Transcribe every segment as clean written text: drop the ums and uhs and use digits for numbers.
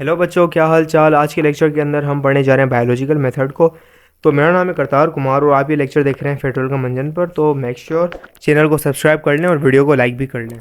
Hello बच्चों, क्या हाल चाल। आज के लेक्चर के अंदर हम पढ़ने जा रहे हैं बायोलॉजिकल मेथड को। तो मेरा नाम है करतार कुमार और आप ये लेक्चर देख रहे हैं फेडरल का मंजन पर। तो मेक श्योर चैनल को सब्सक्राइब कर लें और वीडियो को लाइक भी कर लें।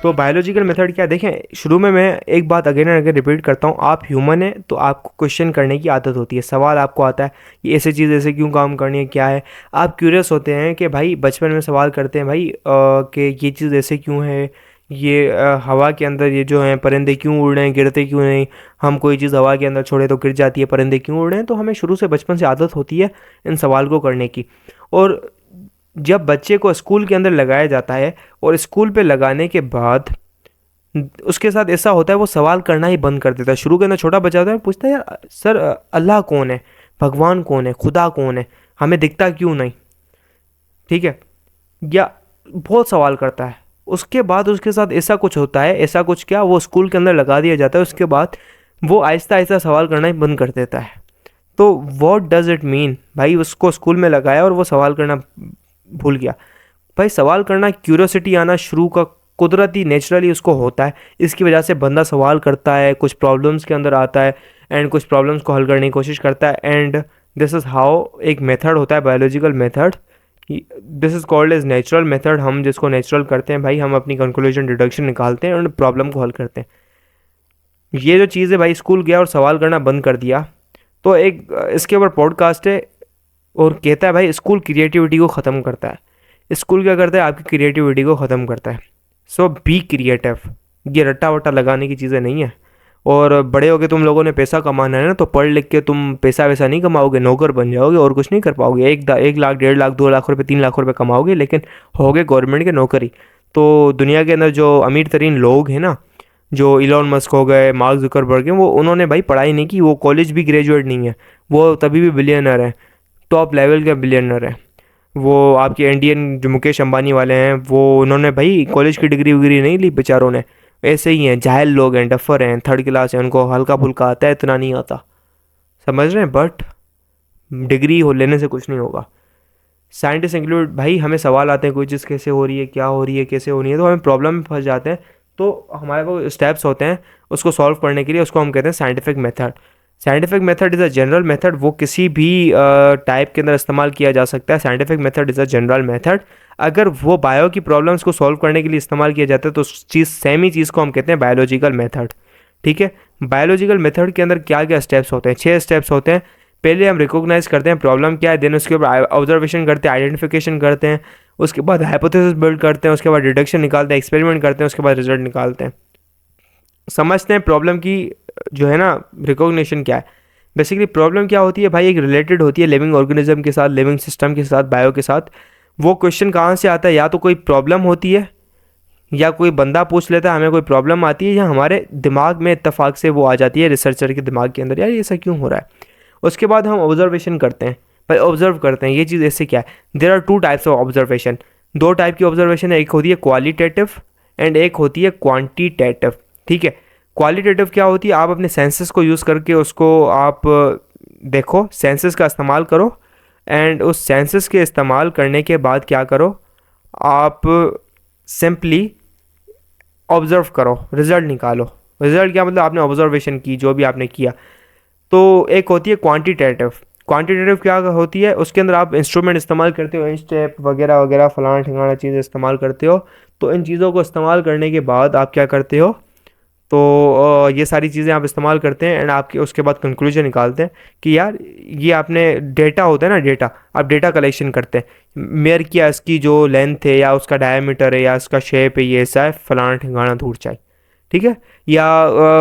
तो बायोलॉजिकल मेथड क्या देखें, शुरू में मैं एक बात अगेन एंड अगेन रिपीट करता हूँ। आप ह्यूमन है तो आपको क्वेश्चन करने की आदत होती है, सवाल आपको आता है ये ऐसे चीज़ ऐसे क्यों काम करनी है, क्या है। आप क्यूरियस होते हैं कि भाई बचपन में सवाल करते हैं भाई कि ये चीज़ ऐसे क्यों है, ये हवा के अंदर ये जो है परिंदे क्यों उड़ रहे हैं, गिरते क्यों नहीं। हम कोई चीज़ हवा के अंदर छोड़े तो गिर जाती है, परिंदे क्यों उड़ रहे हैं। तो हमें शुरू से बचपन से आदत होती है इन सवाल को करने की। और जब बच्चे को स्कूल के अंदर लगाया जाता है और स्कूल पे लगाने के बाद उसके साथ ऐसा होता है वो सवाल करना ही बंद कर देता है। शुरू के अंदर छोटा बच्चा होता है, पूछता है यार सर अल्लाह कौन है, भगवान कौन है, खुदा कौन है, हमें दिखता क्यों नहीं, ठीक है, या बहुत सवाल करता है। उसके बाद उसके साथ ऐसा कुछ होता है, ऐसा कुछ क्या, वो स्कूल के अंदर लगा दिया जाता है। उसके बाद वो आहिस्ता आहिस्ता सवाल करना ही बंद कर देता है। तो व्हाट डज इट मीन, भाई उसको स्कूल में लगाया और वो सवाल करना भूल गया। भाई सवाल करना, क्यूरियोसिटी आना शुरू का कुदरती नेचुरली उसको होता है। इसकी वजह से बंदा सवाल करता है, कुछ प्रॉब्लम्स के अंदर आता है एंड कुछ प्रॉब्लम्स को हल करने की कोशिश करता है। एंड दिस इज़ हाउ एक मेथड होता है biological method. This is called as natural method. हम जिसको नेचुरल करते हैं भाई, हम अपनी कंक्लूजन डिडक्शन निकालते हैं और प्रॉब्लम को हल करते हैं। ये जो चीज़ है भाई, स्कूल गया और सवाल करना बंद कर दिया। तो एक इसके ऊपर पॉडकास्ट है और कहता है भाई स्कूल क्रिएटिविटी को ख़त्म करता है। स्कूल क्या करता है, आपकी क्रिएटिविटी को ख़त्म करता है। सो बी क्रिएटिव। ये रट्टा वट्टा लगाने की चीज़ें नहीं है। और बड़े होके तुम लोगों ने पैसा कमाना है ना, तो पढ़ लिख के तुम पैसा वैसा नहीं कमाओगे, नौकर बन जाओगे और कुछ नहीं कर पाओगे। 1 लाख 1.5 लाख 2 लाख रुपए 3 लाख रुपए कमाओगे, लेकिन होगे गवर्नमेंट के नौकरी। तो दुनिया के अंदर जो अमीर तरीन लोग हैं ना, जो इलॉन मस्क हो गए, मार्क जुकरबर्ग हैं, वो उन्होंने भाई पढ़ाई नहीं की, वो कॉलेज भी ग्रेजुएट नहीं है, वो तभी भी बिलियनर है, टॉप लेवल के बिलियनर है। वो आपके इंडियन जो मुकेश अंबानी वाले हैं, वो उन्होंने भाई कॉलेज की डिग्री वगैरह नहीं ली बेचारों ने। ऐसे ही हैं, जाहिल लोग हैं, डफर हैं, थर्ड क्लास हैं, उनको हल्का फुल्का आता है, इतना नहीं आता, समझ रहे हैं। बट डिग्री हो लेने से कुछ नहीं होगा। साइंटिस्ट इंक्लूड भाई, हमें सवाल आते हैं कोई चीज़ कैसे हो रही है, क्या हो रही है, कैसे हो रही है, तो हमें प्रॉब्लम में फंस जाते हैं। तो हमारे पास स्टेप्स होते हैं उसको सॉल्व करने के लिए, उसको हम कहते हैं scientific method. Scientific method is a general method. वो किसी भी टाइप के अंदर इस्तेमाल किया जा सकता है। Scientific method is a general method. अगर वो बायो की प्रॉब्लम्स को सॉल्व करने के लिए इस्तेमाल किया जाता है तो उस चीज़ सेम ही चीज़ को हम कहते हैं बायोलॉजिकल मेथड, ठीक है। बायोलॉजिकल मेथड के अंदर क्या क्या स्टेप्स होते हैं, 6 स्टेप्स होते हैं। पहले हम रिकॉग्नाइज करते हैं प्रॉब्लम क्या है, देन उसके ऊपर ऑब्जर्वेशन करते हैं, आइडेंटिफिकेशन करते हैं, उसके बाद हाइपोथेसिस बिल्ड करते हैं, उसके बाद डिडक्शन निकालते हैं, एक्सपेरिमेंट करते हैं, उसके बाद रिजल्ट निकालते हैं। समझते हैं प्रॉब्लम की जो है ना रिकॉग्निशन क्या है। बेसिकली प्रॉब्लम क्या होती है भाई, एक रिलेटेड होती है लिविंग ऑर्गेनिज्म के साथ, लिविंग सिस्टम के साथ, बायो के साथ। वो क्वेश्चन कहाँ से आता है, या तो कोई प्रॉब्लम होती है, या कोई बंदा पूछ लेता है हमें कोई प्रॉब्लम आती है, या हमारे दिमाग में इत्तेफाक से वो आ जाती है रिसर्चर के दिमाग के अंदर, यार ये ऐसा क्यों हो रहा है। उसके बाद हम ऑब्जर्वेशन करते हैं, भाई ऑब्जर्व करते हैं ये चीज़ ऐसे क्या है। There are 2 types of observation. 2 type की ऑब्जर्वेशन है, एक होती है क्वालिटेटिव एंड एक होती है क्वांटिटेटिव, ठीक है। क्वालिटेटिव क्या होती है, आप अपने सेंसेस को यूज़ करके उसको आप देखो, सेंसेस का इस्तेमाल करो, एंड उस सेंसेस के इस्तेमाल करने के बाद क्या करो, आप सिंपली ऑब्जर्व करो, रिजल्ट निकालो। रिजल्ट क्या मतलब, आपने ऑब्जर्वेशन की, जो भी आपने किया। तो एक होती है क्वांटिटेटिव। क्वांटिटेटिव क्या होती है, उसके अंदर आप इंस्ट्रूमेंट इस्तेमाल करते हो, इंस्टेप वगैरह वगैरह फलाना ठिकाना चीज़ें इस्तेमाल करते हो। तो इन चीज़ों को इस्तेमाल करने के बाद आप क्या करते हो, तो ये सारी चीज़ें आप इस्तेमाल करते हैं एंड आपके उसके बाद कंक्लूजन निकालते हैं कि यार ये आपने डेटा होता है ना, डेटा आप डेटा कलेक्शन करते हैं। मेयर की इसकी जो लेंथ है, या उसका डायमीटर है, या उसका शेप है, ये ऐसा है, फलाना ठिकाना धूड़ चाहिए, ठीक है। या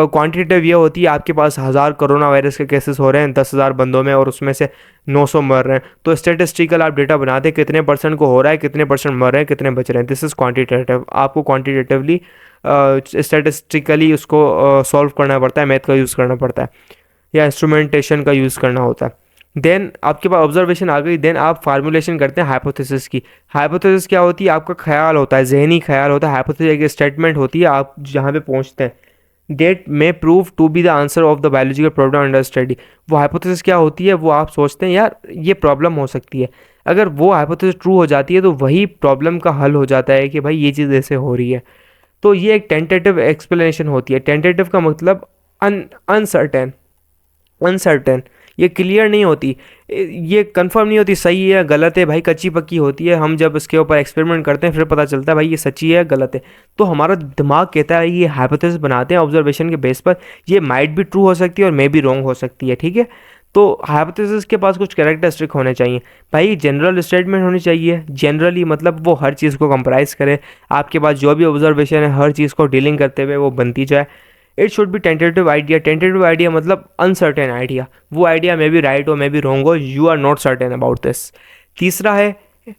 क्वांटिटेटिव ये होती है, आपके पास 1000 कोरोना वायरस के केसेस हो रहे हैं 10,000 बंदों में, और उसमें से 900 मर रहे हैं। तो स्टेटिस्टिकल आप डेटा बनाते हैं, कितने परसेंट को हो रहा है, कितने परसेंट मर रहे हैं, कितने बच रहे हैं। This is quantitative. आपको क्वांटिटेटिवली स्टेटिस्टिकली उसको सॉल्व करना पड़ता है, मैथ का यूज़ करना पड़ता है, या इंस्ट्रूमेंटेशन का यूज़ करना होता है। देन आपके पास ऑब्जर्वेशन आ गई, देन आप फार्मूलेशन करते हैं हाइपोथेसिस की। हाइपोथेसिस क्या होती है, आपका ख्याल होता है, जहनी ख्याल होता है। हाइपोथेसिस एक स्टेटमेंट होती है, आप जहाँ पे पहुँचते हैं, that may prove to be the answer of the biological problem under study. वो हाइपोथेसिस क्या होती है, वो आप सोचते हैं यार ये प्रॉब्लम हो सकती है। अगर वो हाइपोथेसिस ट्रू हो जाती है तो वही प्रॉब्लम का हल हो जाता है कि भाई ये चीज़ ऐसे हो रही है। तो ये एक टेंटेटिव एक्सप्लेनेशन होती है। टेंटेटिव का मतलब अनसर्टेन, अनसर्टेन, ये क्लियर नहीं होती, ये कंफर्म नहीं होती सही है गलत है भाई, कच्ची पक्की होती है। हम जब इसके ऊपर एक्सपेरिमेंट करते हैं फिर पता चलता है भाई ये सच्ची है गलत है। तो हमारा दिमाग कहता है, ये हाइपोथेसिस बनाते हैं ऑब्जर्वेशन के बेस पर, ये माइट भी ट्रू हो सकती है और मे भी रॉन्ग हो सकती है, ठीक है। तो हाइपोथेसिस के पास कुछ कैरेक्टरिस्टिक होने चाहिए भाई, जनरल स्टेटमेंट होनी चाहिए, जनरली मतलब वो हर चीज़ को कंप्राइज करे, आपके पास जो भी ऑब्जर्वेशन है हर चीज़ को डीलिंग करते हुए वो बनती जाए। It should be tentative idea, tentative idea मतलब अनसर्टेन आइडिया, वो आइडिया मे बी राइट हो मे बी रॉन्ग हो, you are not certain about this. तीसरा है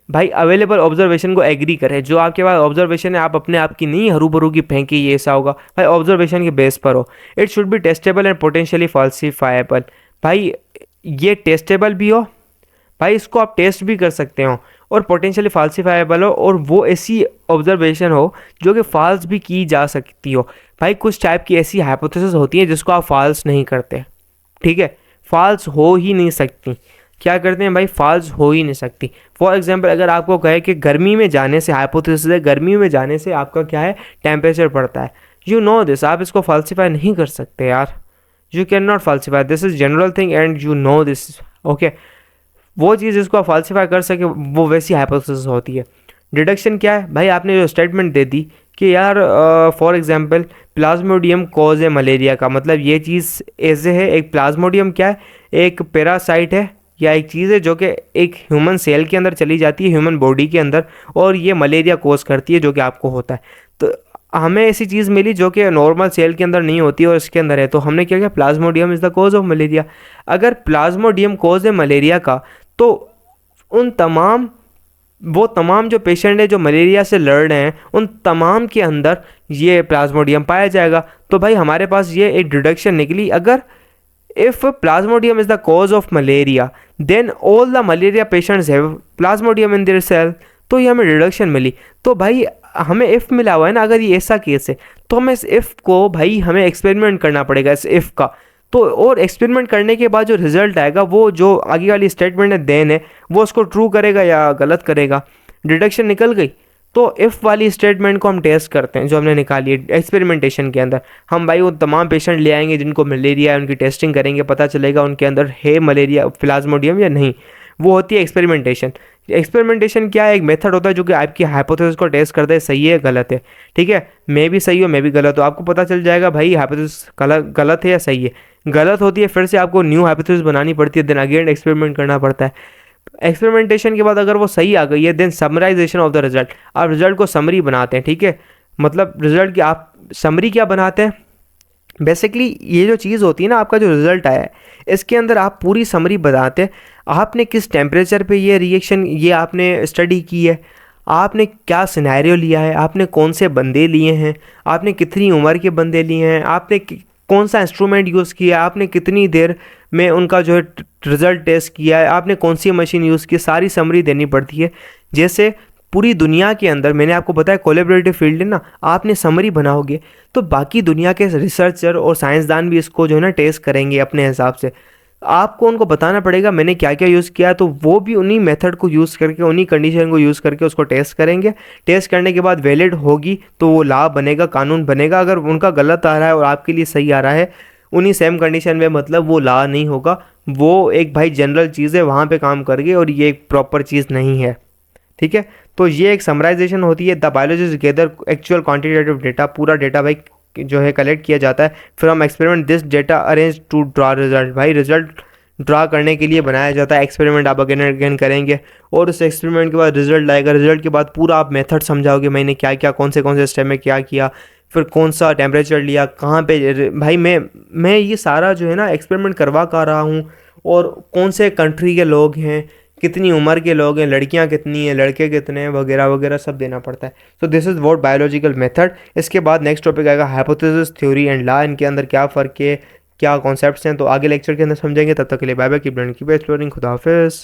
भाई अवेलेबल ऑब्जर्वेशन को एग्री करें, जो आपके पास ऑब्जर्वेशन है आप अपने आप की नहीं हरू भरू की फेंकी ये ऐसा होगा, भाई ऑब्जर्वेशन के बेस पर हो। It should be testable and potentially falsifiable, भाई ये टेस्टेबल भी हो, भाई इसको आप टेस्ट भी कर सकते हो, और पोटेंशियली फाल्सिफाइबल हो, और वो ऐसी ऑब्जर्वेशन हो जो कि फॉल्स भी की जा सकती हो। भाई कुछ टाइप की ऐसी हाइपोथेसिस होती हैं जिसको आप फॉल्स नहीं करते, ठीक है, फॉल्स हो ही नहीं सकती। क्या करते हैं भाई, फॉल्स हो ही नहीं सकती। फॉर एग्जांपल अगर आपको कहे कि गर्मी में जाने से, हाइपोथेसिस है गर्मी में जाने से आपका क्या है टेम्परेचर बढ़ता है, यू नो दिस, आप इसको फॉल्सिफाई नहीं कर सकते यार, you can not falsify, this is general thing and you know this, okay. वो चीज़ जिसको आप फॉल्सिफाई कर सके वो वैसी हाइपोथेसिस होती है। डिडक्शन क्या है भाई, आपने जो स्टेटमेंट दे दी कि यार फॉर एग्जांपल प्लाज्मोडियम कॉज है मलेरिया का, मतलब ये चीज़ ऐसे है, एक प्लाज्मोडियम क्या है, एक पैरासाइट है या एक चीज़ है जो कि एक ह्यूमन सेल के अंदर चली जाती है, ह्यूमन बॉडी के अंदर, और ये मलेरिया कोज करती है जो कि आपको होता है। तो हमें ऐसी चीज़ मिली जो कि नॉर्मल सेल के अंदर नहीं होती और इसके अंदर है, तो हमने क्या किया, Plasmodium is the cause of malaria. अगर प्लाज्मोडियम कॉज है मलेरिया का, तो उन तमाम जो पेशेंट है जो मलेरिया से लड़ रहे हैं उन तमाम के अंदर ये प्लाज्मोडियम पाया जाएगा। तो भाई हमारे पास ये एक डिडक्शन निकली, अगर if plasmodium is the cause of malaria then all the malaria patients have plasmodium in their cell, तो ये हमें डिडक्शन मिली। तो भाई हमें इफ़ मिला हुआ है ना, अगर ये ऐसा केस है तो हमें इस इफ़ को भाई हमें एक्सपेरिमेंट करना पड़ेगा इस इफ़ का। तो और एक्सपेरिमेंट करने के बाद जो रिजल्ट आएगा वो जो आगे वाली स्टेटमेंट है देन है वो उसको ट्रू करेगा या गलत करेगा। डिडक्शन निकल गई, तो इफ़ वाली स्टेटमेंट को हम टेस्ट करते हैं जो हमने निकाली है एक्सपेरिमेंटेशन के अंदर। हम भाई वो तमाम पेशेंट ले आएंगे जिनको मलेरिया है, उनकी टेस्टिंग करेंगे, पता चलेगा उनके अंदर है मलेरिया प्लाज्मोडियम या नहीं। वो होती है एक्सपेरिमेंटेशन। एक्सपेरिमेंटेशन क्या है, एक मेथड होता है जो कि आपकी हाइपोथेसिस को टेस्ट करता है सही है गलत है, ठीक है, मे भी सही हो मे भी गलत हो, आपको पता चल जाएगा भाई हाइपोथेसिस गलत है या सही है। गलत होती है फिर से आपको न्यू हाइपोथेसिस बनानी पड़ती है, देन अगेन एक्सपेरिमेंट करना पड़ता है। एक्सपेरिमेंटेशन के बाद अगर वो सही आ गई है then summarization of the result, आप रिजल्ट को समरी बनाते हैं, ठीक है, मतलब रिजल्ट की आप समरी क्या बनाते हैं, बेसिकली ये जो चीज़ होती है ना, आपका जो रिज़ल्ट आया है इसके अंदर आप पूरी समरी बताते हैं, आपने किस टेम्परेचर पे ये रिएक्शन ये आपने स्टडी की है, आपने क्या सिनेरियो लिया है, आपने कौन से बंदे लिए हैं, आपने कितनी उम्र के बंदे लिए हैं, आपने कौन सा इंस्ट्रूमेंट यूज़ किया है, आपने कितनी देर में उनका जो है रिज़ल्ट टेस्ट किया है, आपने कौन सी मशीन यूज़ की, सारी समरी देनी पड़ती है। जैसे पूरी दुनिया के अंदर मैंने आपको बताया कोलैबोरेटिव फील्ड है ना, आपने समरी बनाओगे तो बाकी दुनिया के रिसर्चर और साइंसदान भी इसको जो है ना टेस्ट करेंगे अपने हिसाब से। आपको उनको बताना पड़ेगा मैंने क्या क्या यूज़ किया, तो वो भी उन्हीं मेथड को यूज़ करके उन्हीं कंडीशन को यूज़ करके उसको टेस्ट करेंगे। टेस्ट करने के बाद वैलिड होगी तो वो लॉ बनेगा, कानून बनेगा। अगर उनका गलत आ रहा है और आपके लिए सही आ रहा है उन्हीं सेम कंडीशन में, मतलब वो लॉ नहीं होगा, वो एक भाई जनरल चीज़ है, वहाँ पे काम करके, और ये एक प्रॉपर चीज़ नहीं है, ठीक है। तो ये एक समराइजेशन होती है। The biologist gather actual quantitative data, पूरा डेटा भाई जो है कलेक्ट किया जाता है, फिर हम experiment this data arrange to draw result, भाई रिजल्ट ड्रा करने के लिए बनाया जाता है। एक्सपेरिमेंट आप अगेन अगेन करेंगे और उस एक्सपेरिमेंट के बाद रिजल्ट आएगा, रिजल्ट के बाद पूरा आप मेथड समझाओगे, मैंने क्या क्या कौन से स्टेप में क्या किया, फिर कौन सा टेम्परेचर लिया, कहाँ पे, भाई मैं ये सारा जो है ना एक्सपेरिमेंट करवा कर रहा हूँ, और कौन से कंट्री के लोग हैं, कितनी उम्र के लोग हैं, लड़कियां कितनी हैं, लड़के कितने हैं, वगैरह वगैरह सब देना पड़ता है। So this is what biological method. इसके बाद नेक्स्ट टॉपिक आएगा हाइपोथेसिस, थ्योरी एंड लॉ, इनके अंदर क्या फ़र्क है, क्या कॉन्सेप्ट्स हैं, तो आगे लेक्चर के अंदर समझेंगे। तब तक के लिए bye bye, keep learning, keep exploring, खुदा हाफिज़।